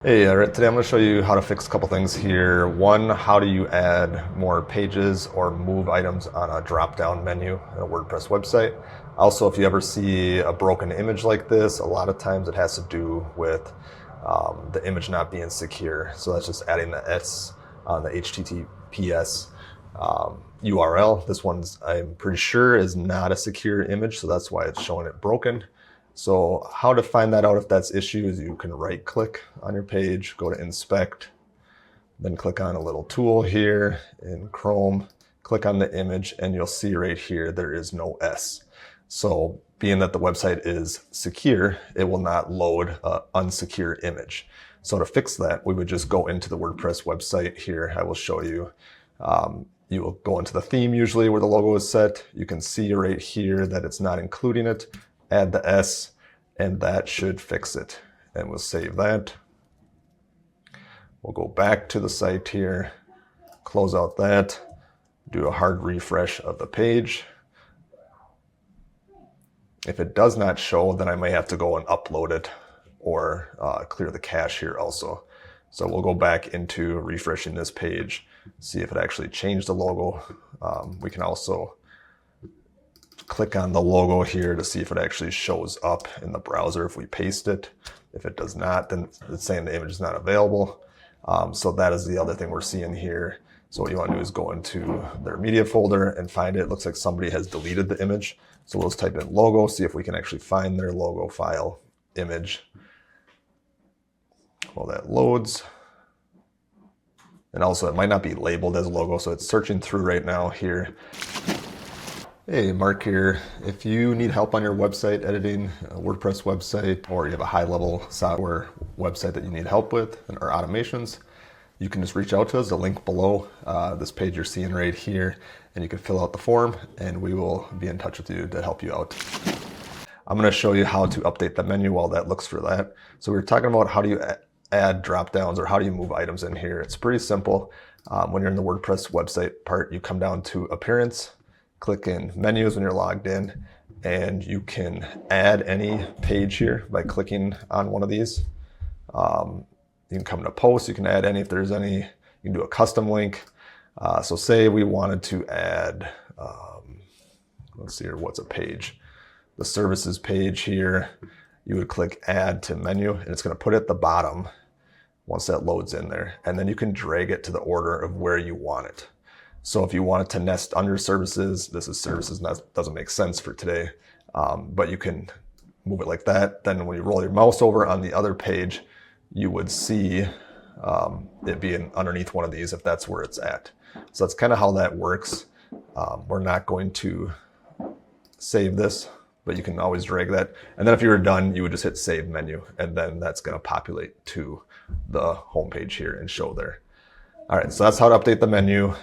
Hey, all right, today I'm going to show you how to fix a couple things here. One, how do you add more pages or move items on a drop-down menu in a WordPress website. Also, if you ever see a broken image like this, a lot of times it has to do with the image not being secure. So that's just adding the S on the HTTPS URL. This one's, I'm pretty sure, is not a secure image, so that's why it's showing it broken. So how to find that out if that's issue is you can right click on your page, go to inspect, then click on a little tool here in Chrome, click on the image, and you'll see right here there is no S. So being that the website is secure, it will not load an unsecure image. So to fix that, we would just go into the WordPress website here. I will show you. You will go into the theme usually where the logo is set. You can see right here that it's not including it. Add the S, and that should fix it. And we'll save that. We'll go back to the site here, close out that, do a hard refresh of the page. If it does not show, then I may have to go and upload it or clear the cache here also. So we'll go back into refreshing this page, see if it actually changed the logo. We can also click on the logo here to see if it actually shows up in the browser if we paste it. If it does not, then it's saying the image is not available. So that is the other thing we're seeing here. So what you want to do is go into their media folder and find it. It looks like somebody has deleted the image. So we'll just type in logo, see if we can actually find their logo file image. While that loads. And also it might not be labeled as logo, so it's searching through right now here. Hey, Mark here. If you need help on your website, editing a WordPress website, or you have a high-level software website that you need help with, or automations, you can just reach out to us. The link below this page you're seeing right here, and you can fill out the form, and we will be in touch with you to help you out. I'm going to show you how to update the menu while that looks for that. So we were talking about how do you add drop-downs or how do you move items in here. It's pretty simple. When you're in the WordPress website part, you come down to Appearance, click in Menus when you're logged in, and you can add any page here by clicking on one of these. You can come to Posts, you can add any if there's any. You can do a custom link. So say we wanted to add, let's see here, what's a page? The services page here. You would click Add to Menu, and it's going to put it at the bottom once that loads in there. And then you can drag it to the order of where you want it. So if you want it to nest under services, this is services, and that doesn't make sense for today, but you can move it like that. Then when you roll your mouse over on the other page, you would see it being underneath one of these if that's where it's at. So that's kind of how that works. We're not going to save this, but you can always drag that. And then if you were done, you would just hit Save Menu, and then that's going to populate to the home page here and show there. All right, so that's how to update the menu.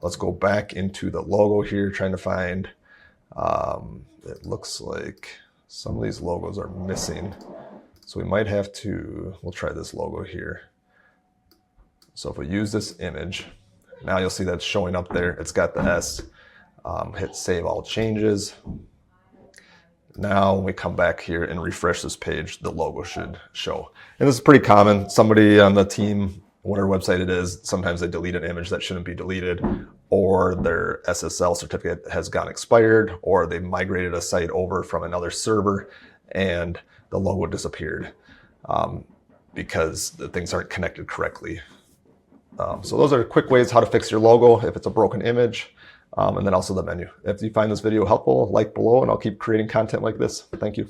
Let's go back into the logo here, trying to find, it looks like some of these logos are missing. So we might have to, we'll try this logo here. So if we use this image, now you'll see that's showing up there. It's got the S. Hit Save All Changes. Now when we come back here and refresh this page, the logo should show. And this is pretty common. Somebody on the team, whatever website it is, sometimes they delete an image that shouldn't be deleted, or their SSL certificate has gone expired, or they migrated a site over from another server and the logo disappeared because the things aren't connected correctly. So those are quick ways how to fix your logo if it's a broken image, and then also the menu. If you find this video helpful, like below, and I'll keep creating content like this. Thank you.